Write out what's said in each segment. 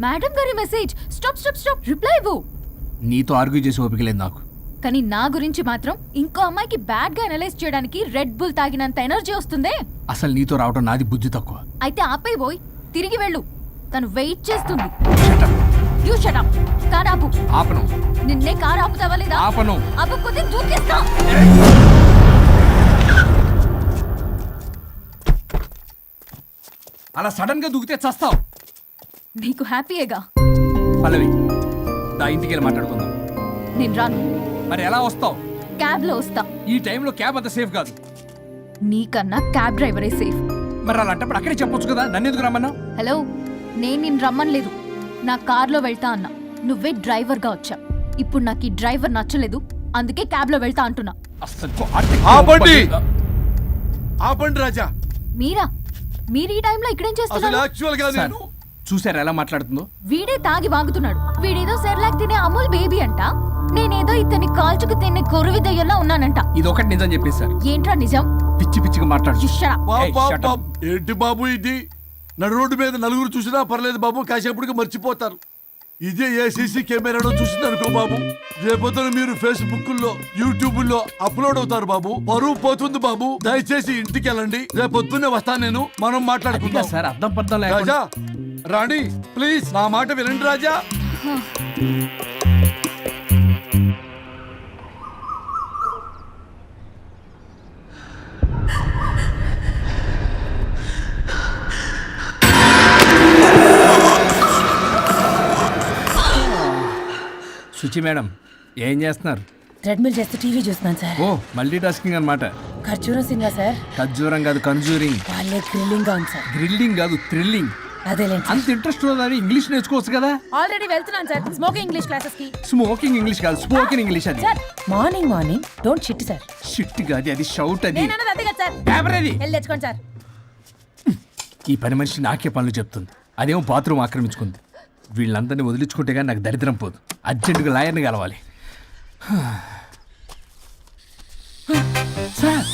Madam గారి message. Stop stop stop, reply ఇవ్వు. నీతో ఆర్గ్యూ చేసి ఓపిక లేదు నాకు. కానీ నా గురించి మాత్రం ఇంకో అమ్మాయికి బ్యాడ్ గా అనలైజ్ చేయడానికి రెడ్ బుల్ తాగినంత ఎనర్జీ వస్తుందే. అసలు నీతో రావడం నాది బుద్ధి తక్కువ. అయితే ఆపై పోయి తిరిగి వెళ్ళు, తను వెయిట్ చేస్తుంది. Shut up. You shut up. Car ఆపు. ఆపను. నిన్నే కార్ ఆపుతావా లేదా? ఆపను. ఆపకపోతే దూకేస్తా. అలా సడన్ గా దూకితే చస్తావు. నీకు హ్యాపీయేగా? పల్లవి, దా ఇంటికి వెళ్ళి మాట్లాడుకుందాం. నేను రాను. మరి ఎలా వస్తావు? క్యాబ్ లో వస్తా. ఈ టైంలో క్యాబ్ అంత సేఫ్ కాదు. నీకన్నా క్యాబ్ డ్రైవరే సేఫ్. మరి అలాంటప్పుడు అక్కడే చెప్పొచ్చు కదా, నన్ను ఎందుకు రమ్మన్నా? హలో, నేను నిన్ను రమ్మనలేదు. నా కార్లో వెళ్తా అన్నా, నువ్వే డ్రైవర్గా వచ్చా. ఇప్పుడు నాకు ఈ డ్రైవర్ నచ్చలేదు, అందుకే క్యాబ్ లో వెళ్తా అంటున్నా. ఆపండి రాజా. మీరా? మీరు ఈ టైంలో ఇక్కడేం చేస్తున్నారు? చూసారా ఎలా మాట్లాడుతుందో? వీడే తాగి వాగుతున్నాడు. వీడేదో సెర్లాక్ తినే అమూల్ బేబీ అంట, నేనేదో ఇతన్ని కాల్చుకు తినే కొరువి దయ్యంలో ఉన్నానంట. ఇది ఒకటి నిజం చెప్పేశారు. ఏంట్రా నిజం? పిచ్చి పిచ్చిగా మాట్లాడు. ఏంటి బాబు ఇది? నడు రోడ్డు మీద నలుగురు చూసినా పర్లేదు బాబు, కాసేపటికి మర్చిపోతారు. ఇదే ఏ సీసీ కెమెరాలో చూసింది అనుకో బాబు, రేపొద్దున మీరు ఫేస్బుక్ లో యూట్యూబ్ లో అప్లోడ్ అవుతారు బాబు, పరువు పోతుంది బాబు. దయచేసి ఇంటికి వెళ్ళండి, రేపొద్దునే వస్తాను నేను, మనం మాట్లాడుకుందాం. సార్ అర్థం పర్థం రాజా రాణి ప్లీజ్ నా మాట వినండి రాజా. శుచి మేడం, ఏం చేస్తున్నారు? ట్రెడ్మిల్ చేస్తూ టీవీ చూస్తున్నాను సార్. ఓ, మల్టీ టాస్కింగ్ అనమాట. ఖర్జూరం సినిమా సార్. ఖర్జూరం కాదు, కన్జూరింగ్. వాళ్ళే థ్రిల్లింగ్ గా ఉంది సార్. గ్రిల్లింగ్ కాదు, థ్రిల్లింగ్. అదేలేండి. అంత ఇంట్రెస్ట్ ఉన్నదని ఇంగ్లీష్ నేర్చుకోవచ్చు కదా. ఆల్రెడీ వెళ్తున్నాను సార్ స్మోకింగ్ ఇంగ్లీష్ క్లాసెస్ కి. స్మోకింగ్ ఇంగ్లీష్ కాదు, స్పోకెన్ ఇంగ్లీష్. అది sir morning don't shit sir. Shit కాదు, అది షౌట్. అది నేనన్నది అదే కదా సార్. పేపర్ అది. వెళ్ళి తెచ్చుకోండి సార్. ఈ పని మనిషి నాకే పనులు చెప్తుంది, అదేమో బాత్రూమ్ ఆక్రమించుకుంది. వీళ్ళందరినీ వదిలించుకుంటే కానీ నాకు దరిద్రం పోదు. అర్జెంటుగా లాయర్ని కలవాలి. సార్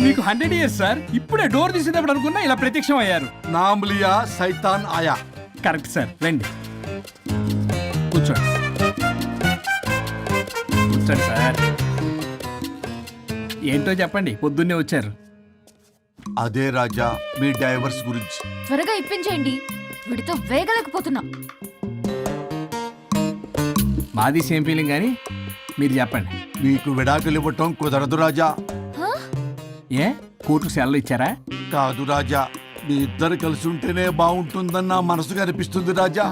మీకు 100 years సార్. ఇప్పుడే డోర్ తీసేటప్పుడు అనుకున్నా ఇలా ప్రత్యక్షం అయ్యారు. నామ్లియా సైతాన్ ఆయా. కరెక్ట్ సార్, రండి కూర్చోండి. కూర్చోండి సార్. ఏంటో చెప్పండి, పొద్దున్నే వచ్చారు. అదే రాజా మీ డైవర్స్ గురించి. త్వరగా ఇప్పించేయండి, వీడితో వేగలేకపోతున్నా. మాది సేమ్ ఫీలింగ్, కానీ మీరు చెప్పండి. మీకు విడాకులు ఇవ్వటం కుదరదు రాజా. ఏ కోర్టుకు సెలవు ఇచ్చారా? కాదు రాజా, మీ ఇద్దరు కలిసి ఉంటేనే బాగుంటుందన్న మనసుకు అనిపిస్తుంది రాజా.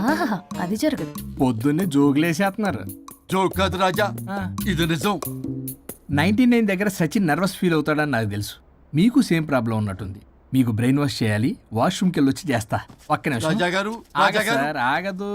అది జరగదు. పొద్దున్నే జోగులేసేస్తున్నారు. జోక్ కాదు రాజా, ఇది నిజం. 99 దగ్గర సచిన్ నర్వస్ ఫీల్ అవుతాడని నాకు తెలుసు. మీకు సేమ్ ప్రాబ్లం ఉన్నట్టుంది. మీకు బ్రెయిన్ వాష్ చేయాలి, వాష్రూమ్కి వెళ్ళి వచ్చి చేస్తా. ఒక్క నిమిషం. రాజా గారు, సార్ ఆగదు.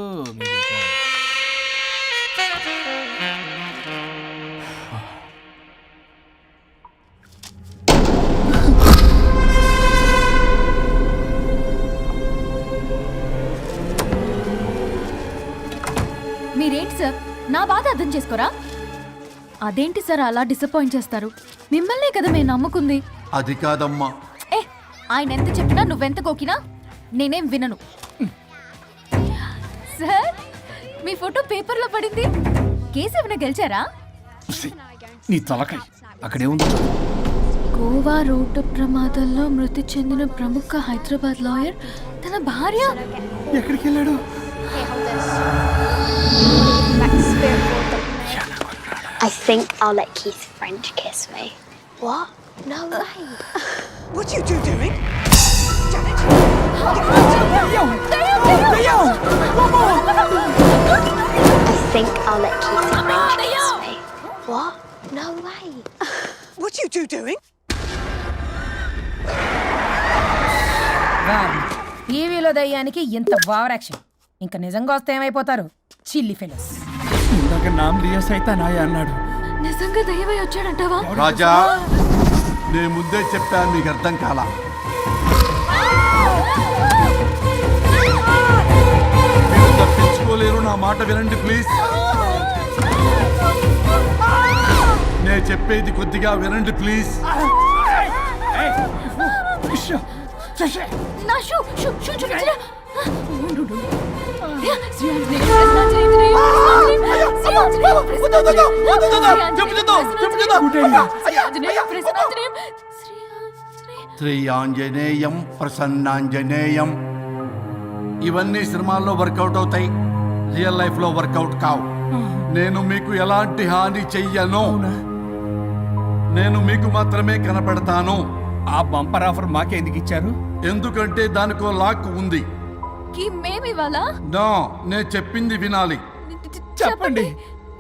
మీరేంటి సార్ నా బాధ అర్థం చేసుకోరా? అదేంటి సార్ అలా డిసప్పాయింట్ చేస్తారు? మిమ్మల్నే కదా మేము నమ్ముకుంది. అది కాదమ్మా. ఆయన ఎంత చెప్పినా నువ్వెంత కోకినా నేనేం వినను. సార్ మీ ఫోటో పేపర్లో పడింది. కేసు ఏమైనా గెలిచారా? నీ తలకాయ అక్కడే ఉంది. గోవా రోడ్డు ప్రమాదంలో మృతి చెందిన ప్రముఖ హైదరాబాద్ లాయర్ తన భార్య ఎక్కడికి వెళ్ళాడు? I think I'll let Keith French kiss me. What? No way. What are you doing? Janet! I think I'll let Keith French kiss me. What? No way. What are you doing? టీవీలో దయ్యానికి ఇంత over action. ఇంకా నిజంగా వస్తే ఏమైపోతారు? చిల్లి fellows. ఇందాక నామ్లియా సైతాన్ ఆయా అన్నాడు. నిజంగా దయ్యమై వచ్చాడంటావా? రాజా నేను ముందే చెప్పాను, మీకు అర్థం కాలా. మీరు తప్పించుకోలేరు, నా మాట వినండి ప్లీజ్. నేను చెప్పేది కొద్దిగా వినండి ప్లీజ్. నా షూ చూపించరా? శ్రీ ఆంజనేయం ప్రసన్నాంజనేయం. ఇవన్నీ సినిమాల్లో వర్కౌట్ అవుతాయి, రియల్ లైఫ్ లో వర్కౌట్ కావు. నేను మీకు ఎలాంటి హాని చెయ్యను. నేను మీకు మాత్రమే కనపడతాను. ఆ బంపర్ ఆఫర్ మాకే ఎందుకు ఇచ్చారు? ఎందుకంటే దానికో లాక్ ఉంది. మేమివాలా నో, నేను చెప్పింది వినాలి. చెప్పండి.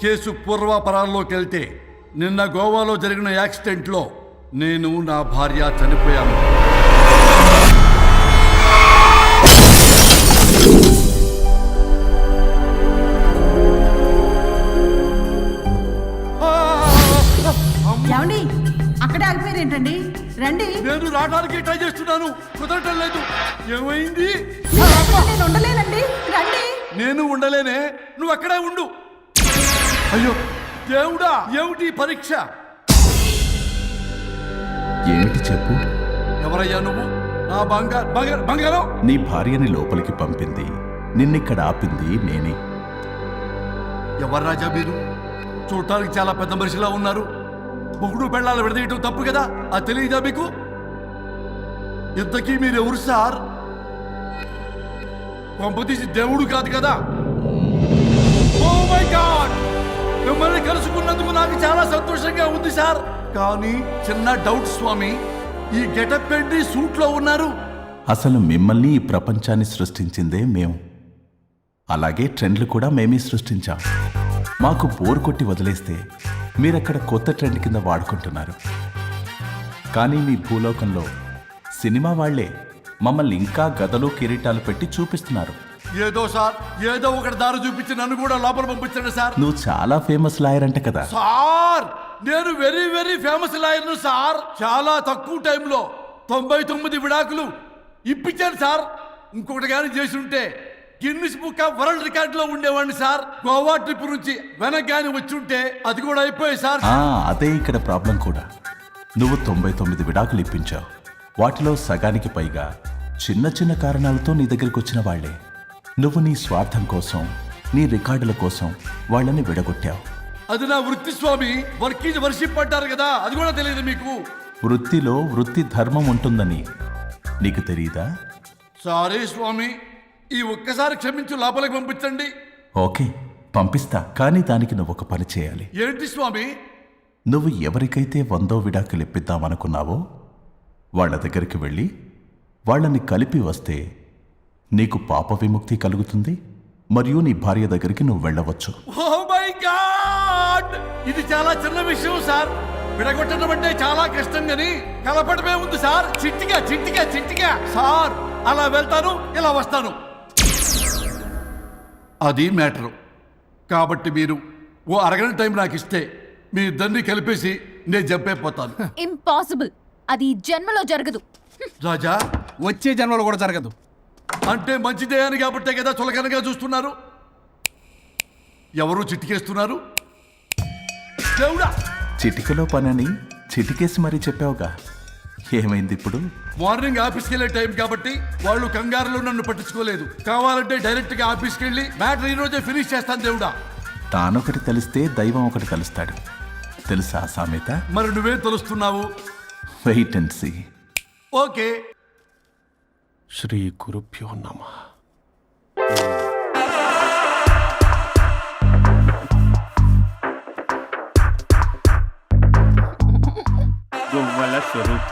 కేసు పూర్వాపరాల్లోకి వెళ్తే నిన్న గోవాలో జరిగిన యాక్సిడెంట్ లో నేను నా భార్య చనిపోయాను. ఏమండి అక్కడే ఆగిపోయారు ఏంటండి? రండి. నేను రావడానికి ట్రై చేస్తున్నాను, కుదరటం లేదు. ఏమైంది? నేను ఉండలేనండి, రండి. నేను ఉండలేనే, నువ్వు అక్కడే ఉండు. అయ్యో దేవుడా, ఏమిటి ఈ పరీక్ష? ఏమిటి చెప్పు. ఎవరయ్యా నువ్వు? నా బంగారం. నీ భార్యని లోపలికి పంపింది, నిన్నిక్కడ ఆపింది నేనే. ఎవరు రాజా మీరు? చూడటానికి చాలా పెద్ద మనిషిలా ఉన్నారు. మొగుడు పెళ్ళాలు విడదీయటం తప్పు కదా, అది తెలియదా మీకు? ఇంతకీ మీరు ఎవరు సార్? పంపతీసి దేవుడు కాదు కదా? ఓ మై గాడ్, మిమ్మల్ని కలుసుకున్నందుకు నాకు చాలా సంతోషంగా ఉంది సార్. కానీ చిన్న డౌట్ స్వామి, ఈ గెటప్ ఏంటి సూట్ లో ఉన్నారు? అసలు మిమ్మల్ని ఈ ప్రపంచాన్ని సృష్టించిందే మేము. అలాగే ట్రెండ్లు కూడా మేమే సృష్టించాం. మాకు బోర్ కొట్టి వదిలేస్తే మీరక్కడ కొత్త ట్రెండ్ కింద వాడుకుంటున్నారు. కానీ మీ భూలోకంలో సినిమా వాళ్లే మమ్మల్ని ఇంకా గదలు కిరీటాలు పెట్టి చూపిస్తున్నారు. ఏదో సార్, ఏదో ఒకటి దారి చూపించి నన్ను కూడా లోపల పంపించండి సార్. నువ్వు చాలా ఫేమస్ లాయర్ అంట కదా? సార్, నేను వెరీ వెరీ ఫేమస్ లాయర్ను సార్. చాలా తక్కువ టైంలో 99 విడాకులు ఇప్పించాను సార్. ఇంకొకటి కానీ చేసి ఉంటే Guinness book of world record లో ఉండేవాడిని సార్. గోవా ట్రిప్ నుంచి వెనక్ గాని వచ్చి ఉంటే అది కూడా అయిపోయాయి సార్. అదే ఇక్కడ ప్రాబ్లం కూడా. నువ్వు 99 విడాకులు ఇప్పించావు. వాటిలో సగానికి పైగా చిన్న చిన్న కారణాలతో నీ దగ్గరికి వచ్చిన వాళ్లే. నువ్వు నీ స్వార్థం కోసం, నీ రికార్డుల కోసం వాళ్ళని విడగొట్టావు. అది నా వృత్తి స్వామి. వర్క్ ఈజ్ వర్షిప్ అంటారు కదా, అది కూడా తెలియదు మీకు? వృత్తిలో వృత్తి ధర్మం ఉంటుందని నీకు తెలియదా? సారీ స్వామి, ఈ ఒక్కసారి క్షమించు, లోపలికి పంపించండి. ఓకే, పంపిస్తా. కానీ దానికి నువ్వు ఒక పని చేయాలి. ఏంటి స్వామి? నువ్వు ఎవరికైతే 100వ విడాకులు ఇప్పిద్దామనుకున్నావో వాళ్ళ దగ్గరికి వెళ్ళి వాళ్ళని కలిపి వస్తే నీకు పాప విముక్తి కలుగుతుంది. మరియు నీ భార్య దగ్గరికి నువ్వు వెళ్ళవచ్చు. ఓ మై గాడ్, ఇది చాలా చిన్న విషయం సార్. విడగొట్టడం అంటే చాలా కష్టం గని కలపడమే ఉంది సార్. చిట్టిగా చిట్టిగా చిట్టిగా సార్. అలా వెళ్తాను, ఇలా వస్తాను, అది మ్యాటరు. కాబట్టి మీరు ఓ అరగంట టైం నాకు ఇస్తే మీ ఇద్దరిని కలిపేసి నేను జంపైపోతాను. ఇంపాసిబుల్, అది ఈ జన్మలో జరగదు. రాజా, వచ్చే జన్మలో కూడా జరగదు. అంటే మంచిదే అని కాబట్టే కదా చులకనగా చూస్తున్నారు. ఎవరు చిట్టికేస్తున్నారు? దేవుడా, చిటికలో పనని చిటికేసి మరీ చెప్పావుగా. ఏమైంది ఇప్పుడు? మార్నింగ్ ఆఫీస్కి వెళ్ళే టైం కాబట్టి వాళ్ళు కంగారులో నన్ను పట్టించుకోలేదు. కావాలంటే డైరెక్ట్ గా ఆఫీస్కి వెళ్ళి మ్యాటర్ ఈ రోజే ఫినిష్ చేస్తాను. దేవుడా, తానొకటి తెలిస్తే దైవం ఒకటి కలుస్తాడు, తెలుసా సామెత? మరి నువ్వేం తెలుస్తున్నావు? Wait and see. ఓకే. శ్రీ గురుభ్యో నమః. గువ్వల స్వరూప్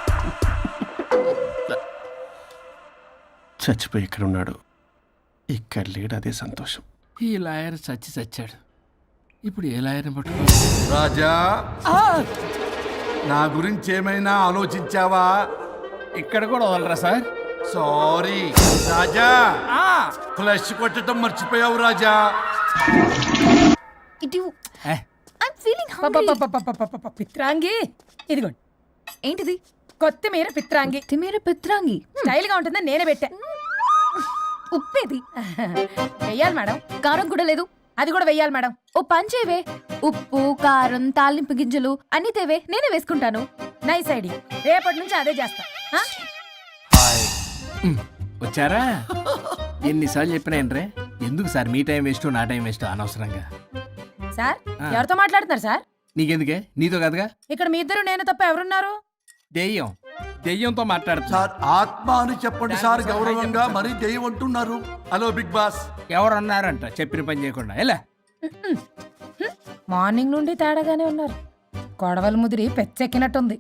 చచ్చిపోయి ఇక్కడ ఉన్నాడు. ఇక్కడ లేడు, అదే సంతోషం. ఈ లాయర్ చచ్చాడు. ఇప్పుడు ఏ లాయర్ని పట్టుకో? రాజా, నా గురించి ఏమైనా ఆలోచించావా? ఇక్కడ కూడా వదలరా సార్? సారీ రాజా, ఫ్లష్ కొట్టడం మర్చిపోయావు రాజా. ఇటు ఏ, ఐమ్ ఫీలింగ్ హంగ్రీ. పిత్రాంగి, ఇదిగోండి. ఏంటిది? కొత్తిమీర పిత్రాంగి. తిమేర పిత్రాంగి. స్టైల్ గా ఉంటుందని నేనే పెట్టా. ఉప్పేది? వెయ్యాలి మేడం. కారం కూడా లేదు. అది కూడా వెయ్యాలి మేడం. ఓ పంచేవే, ఉప్పు కారం తాలింపు గింజలు అన్ని తేవే, నేనే వేసుకుంటాను. Nice idea. రేపటి నుంచి అదే చేస్తా. వచ్చారా? ఎన్నిసార్లు చెప్పినా ఏంట్రే, ఎందుకు సార్ మీ టైం వేస్ట్ నా టైం వేస్ట్ అనవసరంగా? సార్ ఎవరితో మాట్లాడుతున్నారు సార్? నీకెందుకే? నీతో కదగా. ఇక్కడ మీ ఇద్దరు నేను తప్ప ఎవరున్నారు? దెయ్యంతో మాట్లాడుతున్నా. సార్ ఆత్మ అని చెప్పండి సార్, గౌరవంగా మరీ దెయ్యం అంటున్నారు. Hello big boss. ఎవరు అన్నారంట చెప్పిన పని చేయకుండా? ఎలా? మార్నింగ్ నుండి తేడాగానే ఉన్నారు. గొడవల ముదిరి పెచ్చెక్కినట్టుంది.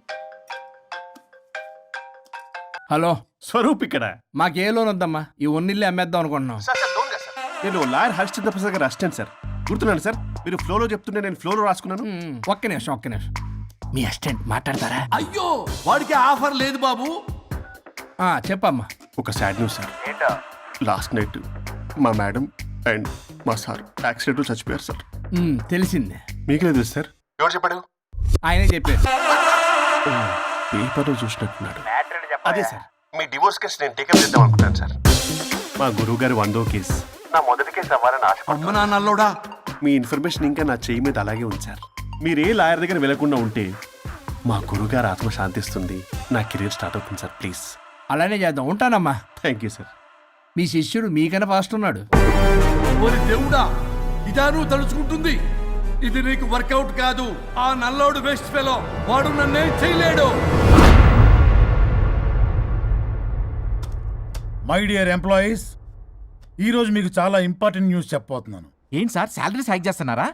హలో, స్వరూప్ ఇక్కడ. మాకే లోన్ వద్దమ్మా, ఈ ఒన్నిల్లే అమ్మేద్దాం అనుకుంటున్నాం. నేను లాయర్ హరిశ్చంద్ర ప్రసాద్ గారు అసిస్టెంట్ సార్. గుర్తున్నాను సార్, మీరు ఫ్లోలో చెప్తుంటే నేను ఫ్లోలో రాసుకున్నాను. ఒక్క నిమిషం. మీ అసిస్టెంట్ మాట్లాడతారా? అయ్యో వాడికి ఆఫర్ లేదు బాబు. చెప్పమ్మా. ఒక sad news sir. Last night మా మేడం అండ్ మా సార్ యాక్సిడెంట్ చచ్చిపోయారు సార్. తెలిసిందే. మీకే తెలుసు సార్. ఎవరు చెప్పాడు? ఆయనే చెప్పారు. పేపర్లో చూసినట్టున్నాడు. అదే సార్, మీ డివోర్స్ కేసు నేను టేకప్ చేద్దాం అనుకుంటాను సార్. మా గురువు గారు 100వ కేసు నా మొదటి కేసు అవ్వాలని ఆశ. అమ్మ నా నల్లోడా, మీ ఇన్ఫర్మేషన్ ఇంకా నా చేయి మీద అలాగే ఉంది సార్. మీరు ఏ లాయర్ దగ్గర వెళ్లకుండా ఉంటే మా గురువుగారు ఆత్మ శాంతిస్తుంది, నా కెరీర్ స్టార్ట్ అవుతుంది సార్. ప్లీజ్ అలానే చేద్దాం. ఉంటానమ్మా. Thank you sir. మీ శిష్యుడు మీకన్నా ఫాస్ట్ ఉన్నాడు. ఓరి దేవుడా, ఇదా నువ్వు తలుచుకుంటుంది? ఇది నీకు వర్కౌట్ కాదు. ఆ నల్లోడు వేస్ట్ ఫెలో, వాడు నన్నేం చేయలేడు. మై డియర్ ఎంప్లాయీస్, ఈరోజు మీకు చాలా ఇంపార్టెంట్ న్యూస్ చెప్పబోతున్నాను. ఏంటి సార్, శాలరీస్ హైక్ చేస్తున్నారా?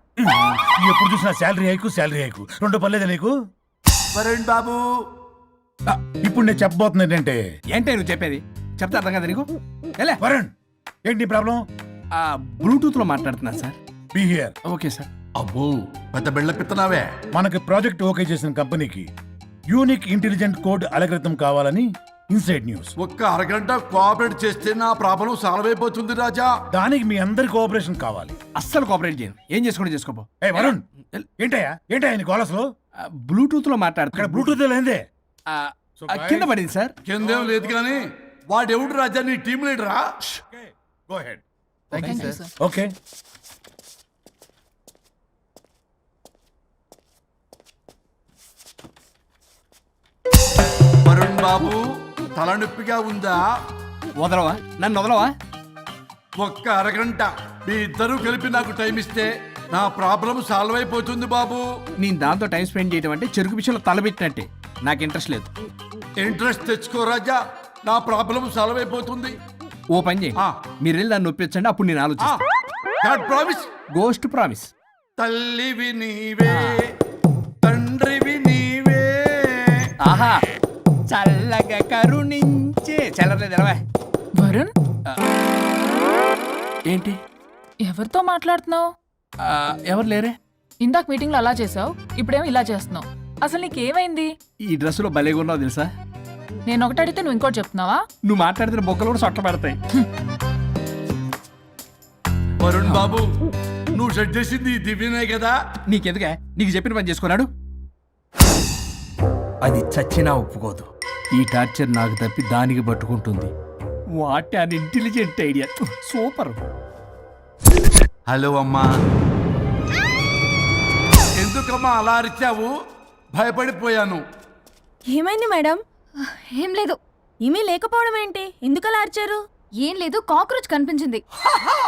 ఎప్పుడు చూసినా శాలరీ హైకు రెండు పర్లేదా నీకు? వరుణ్ బాబు, ఇప్పుడు నేను చెప్పబోతున్నా ఏంటంటే, ఏంటే నువ్వు చెప్పేది? చెప్తా అర్థం కదా నీకు? ఎలా? వరుణ్, ఏంటి నీ ప్రాబ్లం? బ్లూటూత్ లో మాట్లాడుతున్నా sir. Be here. Okay sir. అబ్బో పెద్ద బిళ్ళ పిత్తనావే. మనకి ప్రాజెక్ట్ ఓకే చేసిన కంపెనీకి యూనిక్ ఇంటెలిజెంట్ కోడ్ అలకృతం కావాలని ఇన్సైడ్ న్యూస్. ఒక్క అరగంట కోఆపరేట్ చేస్తే నా ప్రాబ్లం సాల్వ్ అయిపోతుంది రాజా. దానికి మీ అందరి కోఆపరేషన్ కావాలి. అస్సలు కోఆపరేట్ చేయను. ఏం చేసుకోండి చేసుకోపో. ఏ వరుణ్, ఏంటయ్యా నీ గోలస్లో? బ్లూటూత్ లో ఇక్కడ మాట్లాడుతున్నా. బ్లూటూత్ లేదే. కింద పడింది సార్. కిందేం లేదు కానీ వాడెవడు రాజా, నీ టీం లీడరా? Go ahead. Thank you sir. Okay. Varun బాబు, తలనొప్పిగా ఉందా? వదలవా? నన్ను వదలవా? ఒక్క అరగంట మీ ఇద్దరూ కలిపి నాకు టైం ఇస్తే నా ప్రాబ్లం సాల్వ్ అయిపోతుంది బాబు. నేను దాంతో టైం స్పెండ్ చేయడం అంటే చెరుకు విషయంలో తలబెట్టినట్టే. నాకు ఇంట్రెస్ట్ లేదు. ఇంట్రెస్ట్ తెచ్చుకో రాజా, నా ప్రాబ్లం సాల్వ్ అయిపోతుంది. ఓ పని చేయండి, మీరు వెళ్ళి దాన్ని నొప్పించండి, అప్పుడు నేను ఆలోచిస్తాను. ప్రామిస్. Ghost promise. తల్లివి నీవే, తండ్రివి నీవే. ఆహా, చల్లగా కరుణించే. చల్లలేదు ఎలవా. వరుణ్, ఏంటి? ఎవరితో మాట్లాడుతున్నావు? ఎవరు లేరే? ఇందాక మీటింగ్ లో అలా చేసావు, ఇప్పుడేమో ఇలా చేస్తున్నావు. అసలు నీకేమైంది? ఈ డ్రెస్సులో భలేగా ఉన్నావు తెలుసా? నేను ఒకటి అడిగితే నువ్వు ఇంకోటి చెప్తున్నావా? నువ్వు మాట్లాడితే బొక్కలు కూడా సొట్ట పడతాయి. వరుణ్ బాబు, నువ్వు సెట్ చేసింది ఈ దివ్యనే కదా? నీకెందుకే? నీకు చెప్పిన పని చేసుకున్నాడు. అది చచ్చినా ఒప్పుకోదు. ఈ టార్చర్ నాకు తప్పి దానికి పట్టుకుంటుంది. What an intelligent idea. Super. Hello అమ్మా. ఎందుకమ్మా అలా అరిచావు? భయపడిపోయాను. ఏమైంది మేడం? ఏం లేదు. ఈమె లేకపోవడం ఏంటి? ఎందుకు అలా అరిచారు? ఏం లేదు, కాక్రోచ్ కనిపించింది.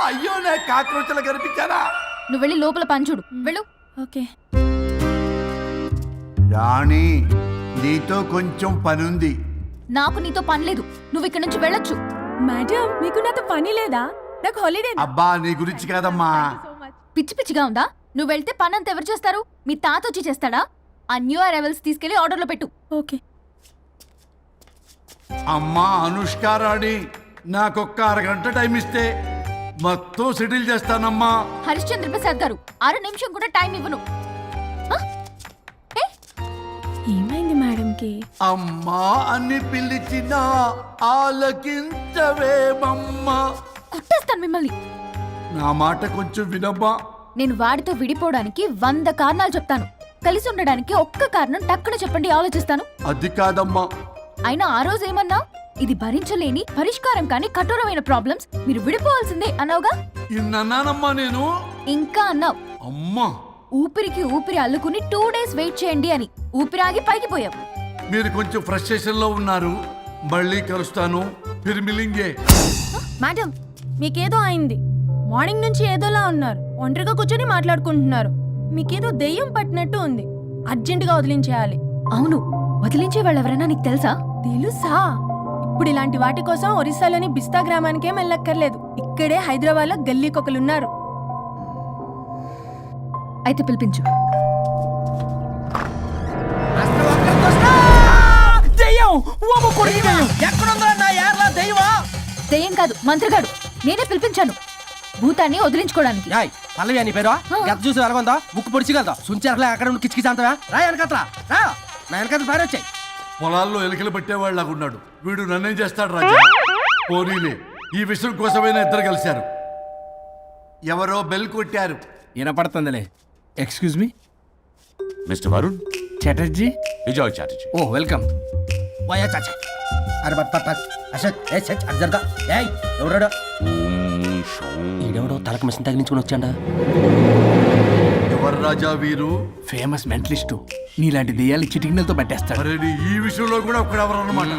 అయ్యో, నేను కాక్రోచ్లు కనిపించానా? నువ్వు వెళ్ళి లోపల పని చూడు. వెళ్ళు. ఓకే. రాణి, నీతో కొంచెం పనుంది. నాకు నీతో పని లేదు. నువ్వు ఇక్కడి నుంచి వెళ్ళొచ్చు. మేడం, మీకు నాతో పని లేదా? నాకు హాలిడే. అబ్బా, నీ గురించి కాదమ్మా. పిచ్చి పిచ్చిగా ఉందా? నువ్వు వెళ్తే పని అంతా ఎవరు చేస్తారు? మీ తాత వచ్చి చేస్తాడా? ఆ న్యూ అరైవల్స్ తీసుకెళ్లి ఆర్డర్లో పెట్టు. ఓకే. అమ్మా అనుష్క రాణి, నాకొక్క అరగంట టైం ఇస్తే మొత్తం సెటిల్ చేస్తానమ్మా. హరిశ్చంద్ర ప్రసాద్ గారు, 6 నిమిషం కూడా టైం ఇవ్వను. ఏమైంది మేడంకి? అమ్మా అని పిలిచినా ఆలకించవేమమ్మా. కొట్టేస్తాను మిమ్మల్ని. నా మాట కొంచెం వినమ్మా. నేను వాడితో విడిపోవడానికి 100 కారణాలు చెప్తాను. కలిసి ఉండడానికి ఒక్క కారణం టక్కున చెప్పండి, ఆలోచిస్తాను. అది కాదమ్మా. అయినా ఆ రోజు ఏమన్నా? ఇది భరించలేని, పరిష్కారం కాని కఠోరమైన ప్రాబ్లమ్స్, మీరు విడిపోవాల్సిందే అన్నావుగా? ఇన్నానమ్మా నేను. ఇంకా అన్నావు. అమ్మా, ఊపిరికి ఊపిరి అల్లుకుని 2 days వెయిట్ చేయండి అని. ఊపిరాగి పైకి పోయావు. మీరు కొంచెం ఫ్రస్ట్రేషన్ లో ఉన్నారు. మళ్ళీ కలుస్తాను. ఫిర్ మిలింగే. మేడం, మీకేదో అయింది. మార్నింగ్ నుంచి ఏదోలా ఉన్నారు, ఒంటరిగా కూర్చొని మాట్లాడుకుంటున్నారు. మీకేదో దెయ్యం పట్టినట్టు ఉంది. అర్జెంటుగా వదిలించేయాలి. అవును, వదిలించే వాళ్ళు ఎవరైనా నీకు తెలుసా? తెలుసా? ఇప్పుడు ఇలాంటి వాటి కోసం ఒరిస్సాలోని బిస్తా గ్రామానికేం వెళ్ళక్కర్లేదు. ఇక్కడే హైదరాబాద్ లో గల్లీకొకలున్నారు. అయితే పిలిపించు. దెయ్యం కాదు, మంత్రిగాడు. నేనే పిలిపించాను భూతాన్ని వదిలించుకోవడానికి. పల్లవి అని పేరు గత చూసి వెలగొందా ముక్కు పొడిచిగలదా సుంచారలే అక్కడ ఉండి కిచకిచ అంతవా రా వెనకత్రా రా నా వెనకత్ర పారి వచ్చాయి. పొలాల్లో ఎలికలు పట్టేవాళ్ళగా ఉన్నాడు వీడు. నన్నేం చేస్తాడు రాజా? పోనీలే, ఈ విషయం కోసమైనా ఇద్దరు కలిశారు. ఎవరో బెల్ కొట్టారు. వినపడుతుందిలే. Excuse me, mister Varun, Chatterjee. Vijay Chatterjee. Oh welcome. వాయా చాచా అరే బట్ పట్ పట్ అసత్ ఏ సచ్ అర్జర్దా ఏయ్ ఎవరడా ఈడెవడో తలకు మిషన్ తగిలించుకుని వచ్చాడా? ఎవరు రాజా వీరు? Famous mentalist. నీలాంటి దెయ్యాలు చిటికినలతో పట్టేస్తాడు. అరే నీ ఈ విషయంలో కూడా ఒక్కడెవరు అన్నమాట.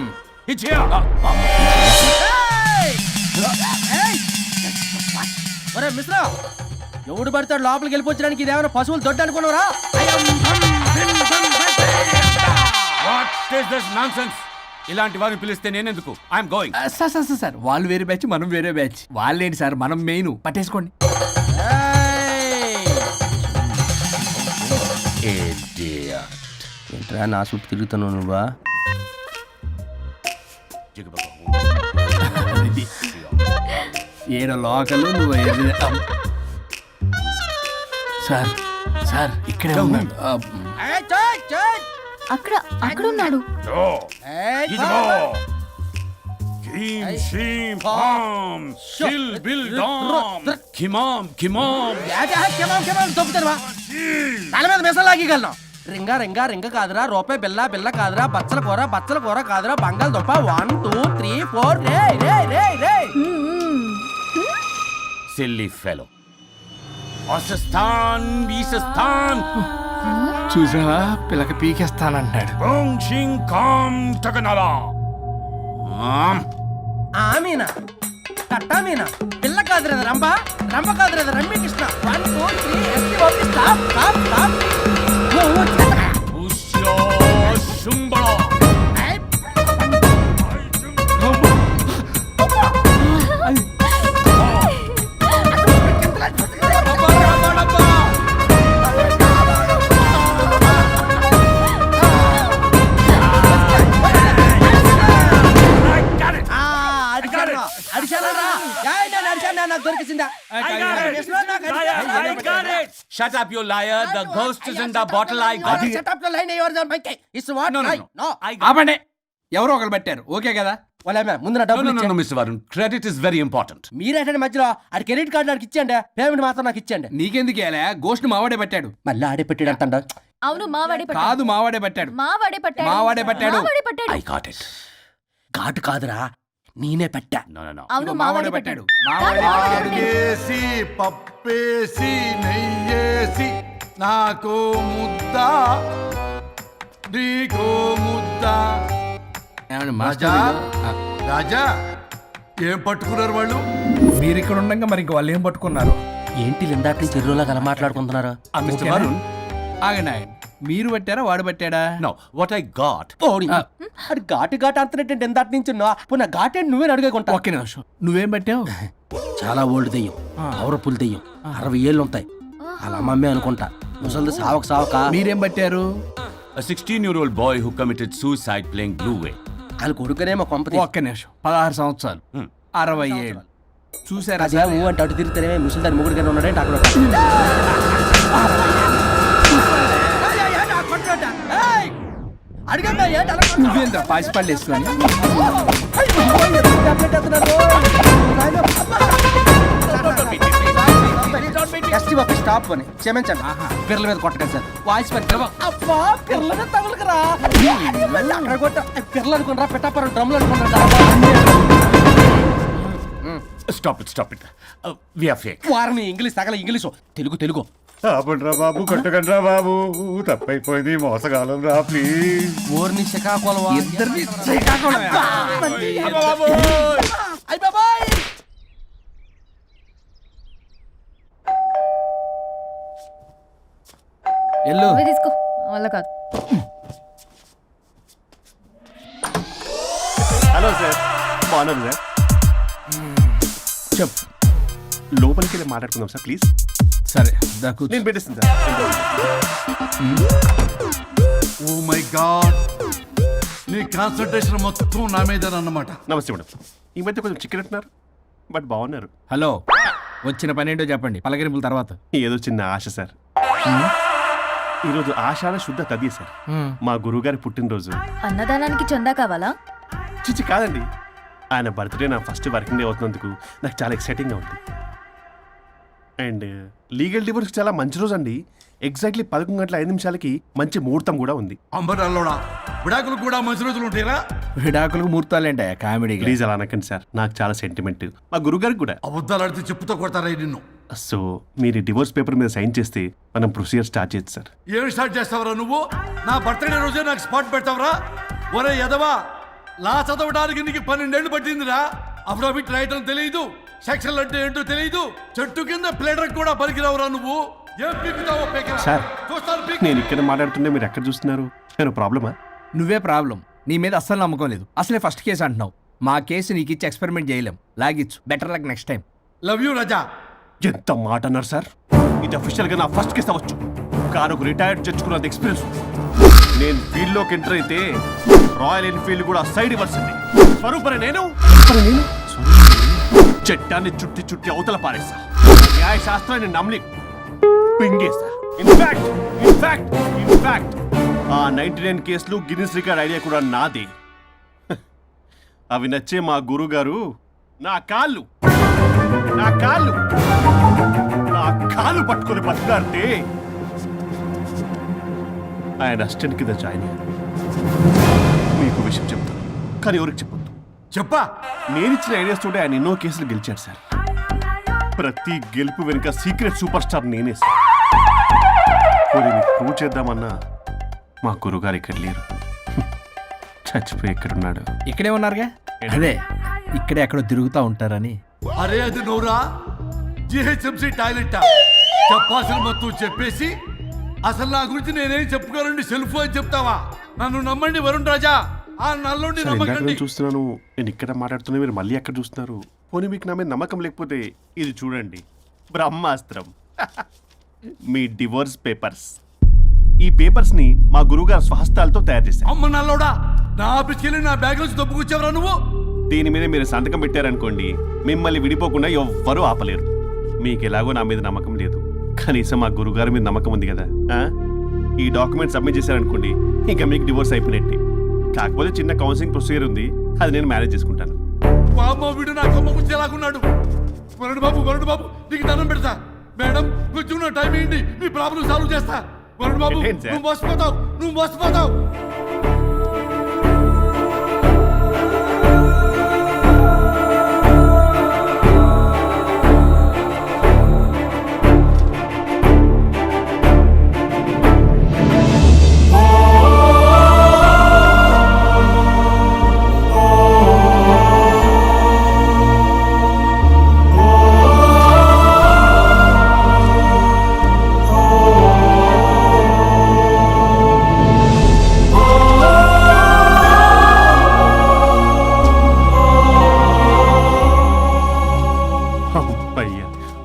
ఒరే మిశ్రా, ఎవడు పడతాడు లోపలికి వెళ్ళిపోవడానికి? ఇదేమైనా పశువులు దొడ్డు అనుకున్నారా? ఇలాంటి వారిని పిలిస్తే నేనెందుకు? I'm going. సార్ వాళ్ళు వేరే బ్యాచ్, మనం వేరే బ్యాచ్. వాళ్ళేంటి సార్, మనం మెయిన్. పట్టేసుకోండి. ఏంట్రా నా చుట్టూ తిరుగుతున్నావు నువ్వా? ఏడ లోకలు నువ్వు సార్ సార్ ఇక్కడే ఉన్నాడు. అక్కడ అక్కడ ఉన్నాడు. తల మీద మెసలాగలను. రింగా రింగా రింగ కాదురా, రూపాయి బిల్ల బిల్ల కాదురా, బచ్చల కూర కాదురా, బంగాళదుంప 1 2 3 4 రే రే రే రే. Silly fellow. ఆసస్థాన్ బీసస్థాన్ చూసావా, పిల్లకి పీకేస్తానంటాడు. ఆమీనా కట్టామీనా పిల్ల కాదురా రంభ, రంభ కాదురా Ramya Krishna. 1 2 3 ST OP stop stop stop. Shut up, you liar. The ghost is in the bottle. I got it. Shut up the line. Yours on my case. It's what? No. ఆపండి. ఎవరో ఒకరు పెట్టారు. Okay కదా? ముందు నా డబ్బులు No, Mr. Varun. Credit is very important. మీరేంటంటే మధ్యలో ఆడి క్రెడిట్ కార్డు నాకు ఇచ్చేయండి, పేమెంట్ మాత్రం నాకు ఇచ్చేయండి. నీకెందుకు ఇలా? గోస్ట్ మావాడే పెట్టాడు. మళ్ళీ ఆడే పెట్టాడు అంటాడు. అవును, మావాడే పట్టాడు. కాదు, మావాడే పెట్టాడు. మావాడే పట్టాడు. మావాడే పట్టాడు. మావాడే పట్టాడు. I got it. ఘాటు కాదురా, నేనే పెట్టా. No. అవును, మావాడే పట్టాడు. ఆకేసి పప్పేసి నెయ్యేసి నాకు ముద్ద నీకో ముద్ద. ఏమండి రాజా మాస్టర్? రాజా ఏం పట్టుకున్నారు వాళ్ళు? మీరు ఇక్కడ ఉండగా మరి ఇంక వాళ్ళు ఏం పట్టుకున్నారు? ఏంటి ఇందాక నుంచి చెరువులా కల మాట్లాడుకుంటున్నారు? Mr. Varun. ఆగండి. మీరు పట్టారా వాడు పట్టాడా? No, what I got. అది ఘాటు అంతనేటంటే ఎందాటి నుంచి నా ఘాటు నువ్వే అడిగేకుంటా. ఒక్క నిమిషం. నువ్వేం పట్టావు? చాలా ఓల్డ్ దెయ్యం, పవర్ఫుల్ దెయ్యం, 60 ఏళ్ళు ఉంటాయి. అలా మమ్మీ అనుకుంటా. ముసలిది సావక మీరేం పట్టారు? A 16-year-old boy who committed suicide playing Blue Whale. వాళ్ళ కొడుకునేమో కొంపతి. ఒక్క నిమిషం. 16 సంవత్సరాలు, 60 ఏళ్ళు. చూసారా? అదే ఊ అంటే అటు తిరిగితేనే ముసలి దాని ముగ్గురు ఉన్నాడంటే అక్కడ నువ్వేంద్ర పాసిపళ్ళు వేసుకొని స్టాప్ అని క్షమించండి. పిల్లల మీద కొట్టకండి సార్. వాయిస్ అబ్బా పిల్లల మీద తగులుకురా. అక్కడ కొట్ట పిల్లలు అనుకున్నారా, పెట్టాపరం డ్రమ్లు అనుకున్నారా? Stop it. We are fake. వారిని ఇంగ్లీష్ తగల ఇంగ్లీషు తెలుగు. ఆపండ్రా బాబు, కొట్టకండ్రా బాబు, తప్పైపోయింది, మోసగాలం రా ప్లీజ్. ఊరిని శ్రీకాకుళం ఇద్దరిని శ్రీకాకుళమే. ఎల్లు నువ్వే తీసుకో వల్ల కాదు. హలో సార్, బాగున్నారు సార్? చెప్పు. లోపలికి వెళ్ళి మాట్లాడుకుందాం సార్ ప్లీజ్. సరే దా కూర్చో. నేను పెట్టేస్తాను సార్. ఓ మై గాడ్, నీ కాన్సన్ట్రేషన్ మొత్తం నా మీదనన్నమాట. నమస్తే మేడం. ఈ మధ్య కొంచెం చికెన్ అంటున్నారు, బట్ బాగున్నారు. హలో, వచ్చిన పని ఏంటో చెప్పండి, పలకరింపుల తర్వాత. ఏదో చిన్న ఆశ సార్. ఈరోజు ఆషాఢ శుద్ధ తది సార్, మా గురువుగారి పుట్టినరోజు. అన్నదానానికి చందా కావాలా? చిచ్చి కాదండి, ఆయన బర్త్డే నా ఫస్ట్ వర్కింగ్ డే అవుతున్నందుకు నాకు చాలా ఎక్సైటింగ్గా ఉంది. అండ్ లీగల్ డివోర్స్కి చాలా మంచి రోజు అండి. ఎగ్జాక్ట్లీ 11:05 మంచి ముహూర్తం కూడా ఉంది. అంబరాల్లోడా విడాకులు కూడా మంచి రోజులు ఉంటాయిరా? విడాకులకు ముహూర్తాలేంట కామెడీ. ప్లీజ్ అలా అనకండి సార్, నాకు చాలా సెంటిమెంట్, మా గురుగారికి కూడా. అబద్ధాలు ఆడితే చెప్పుతో కొడతారా నిన్ను? సో మీరు డివోర్స్ పేపర్ మీద సైన్ చేస్తే మనం ప్రొసీజర్ స్టార్ట్ చేయొచ్చు సార్. ఏమి స్టార్ట్ చేస్తావరా నువ్వు? నా బర్త్డే రోజే నాకు స్పాట్ పెడతావరా? ఒరే ఎదవా, లా చదవడానికి నీకు 12 ఏళ్ళు పట్టిందిరా. అఫిడవిట్ రాయటం తెలియదు, సెక్షన్లు అంటే ఏంటో తెలియదు, చెట్టు కింద ప్లేడర్ కూడా పలికిరావురా నువ్వు. ఏం పీకుతావో పీకరా. సార్, చూస్తాను పీకు. నేను ఇక్కడ మాట్లాడుతుంటే మీరు ఎక్కడ చూస్తున్నారు? నేను ప్రాబ్లమా? నువ్వే ప్రాబ్లం. నీ మీద అస్సలు నమ్మకం లేదు. అసలే ఫస్ట్ కేసు అంటున్నావు. మా కేసు నీకు ఇచ్చి ఎక్స్పెరిమెంట్ చేయలేం. లాగిచ్చు. Better luck next time. Love you Raza. ఎంత మాట అన్నారు సార్? ఇది అఫీషియల్గా నా ఫస్ట్ కేసు అవ్వచ్చు, కానీ ఒక రిటైర్డ్ జడ్జ్కున్నంత ఎక్స్పీరియన్స్. నేను ఫీల్డ్లోకి ఎంటర్ అయితే రాయల్ ఎన్ఫీల్డ్ కూడా సైడ్ ఇవ్వాల్సింది. స్వరూపనే నేను చట్టాన్ని చుట్టి చుట్టి అవతల పారేస్తా. న్యాయ శాస్త్రాన్ని నమ్మి పింగేస్తా. ఇన్ఫాక్ట్ ఆ 99 కేసులు గిన్నిస్ రికార్డ్ ఐడియా కూడా నాదే. అవి నచ్చే మా గురువు గారు నా కాళ్ళు పట్టుకొని బతికాడితే ఆయన అసిస్టెంట్ కింద జాయిన్ అయ్యాను. మీకు విషయం చెప్తాను, కానీ ఎవరికి చెప్పొద్దు. చెప్పా. నేనిచ్చిన ఐడియాస్ తోటి ఆయన ఎన్నో కేసులు గెలిచాడు సార్. ప్రతి గెలుపు వెనుక సీక్రెట్ సూపర్ స్టార్ నేనే సార్. ప్రూవ్ చేద్దామన్నా మా గురుగారు ఇక్కడ లేరు. చచ్చిపోయి ఎక్కడున్నాడు? ఇక్కడే ఉన్నారుగా. అదే ఇక్కడే ఎక్కడో తిరుగుతూ ఉంటారని. అరే అది నోరా, జిహెచ్ఎంసీ టాయిలెట్ చెప్పాల్సిన మొత్తం చెప్పేసి అసలు నా గురించి నేనేం చెప్పుకోరండి సెల్ఫ్ అని చెప్తావా? నన్ను నమ్మండి వరుణ్ రాజా, ఆ నల్లుండి సార్, ఇందాక నమ్మకండి. నేను చూస్తున్నాను, నేను ఇక్కడ మాట్లాడుతున్నా, మీరు మళ్ళీ ఎక్కడ చూస్తున్నారు? పోనీ మీకు నా మీద నమ్మకం లేకపోతే ఇది చూడండి, బ్రహ్మాస్త్రం. మీ డివోర్స్ పేపర్స్. ఈ పేపర్స్ ని మా గురువుగారు స్వహస్తాలతో తయారు చేశారు. అమ్మ నల్లోడా, నా ఆఫీస్కి వెళ్ళి నా బ్యాగ్ నుంచి దొబ్బుకొచ్చావరా నువ్వు? దీని మీద మీరు సంతకం పెట్టారనుకోండి, మిమ్మల్ని విడిపోకుండా ఎవ్వరూ ఆపలేరు. మీకు ఎలాగో నా మీద నమ్మకం లేదు, కనీసం మా గురుగారి మీద నమ్మకం ఉంది కదా. ఈ డాక్యుమెంట్ సబ్మిట్ చేశారనుకోండి, ఇంకా మీకు డివోర్స్ అయిపోయినట్టే. కాకపోతే చిన్న కౌన్సిలింగ్ ప్రొసీజర్ ఉంది, అది నేను మేనేజ్ చేసుకుంటాను. వామ్మో, వీడు నా కొమ్మ గురించి ఎలాగున్నాడు? వరుణ్ బాబు నీకు దండం పెడతా. మేడం కొంచెం నా టైం ఏంటి, మీ ప్రాబ్లం సాల్వ్ చేస్తా. వరుణ్ బాబు, ఏంటి సార్? నువ్వు మోసపోతావు.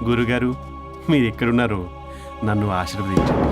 గురుగారు, మీరు ఎక్కడున్నారో నన్ను ఆశీర్వదించండి.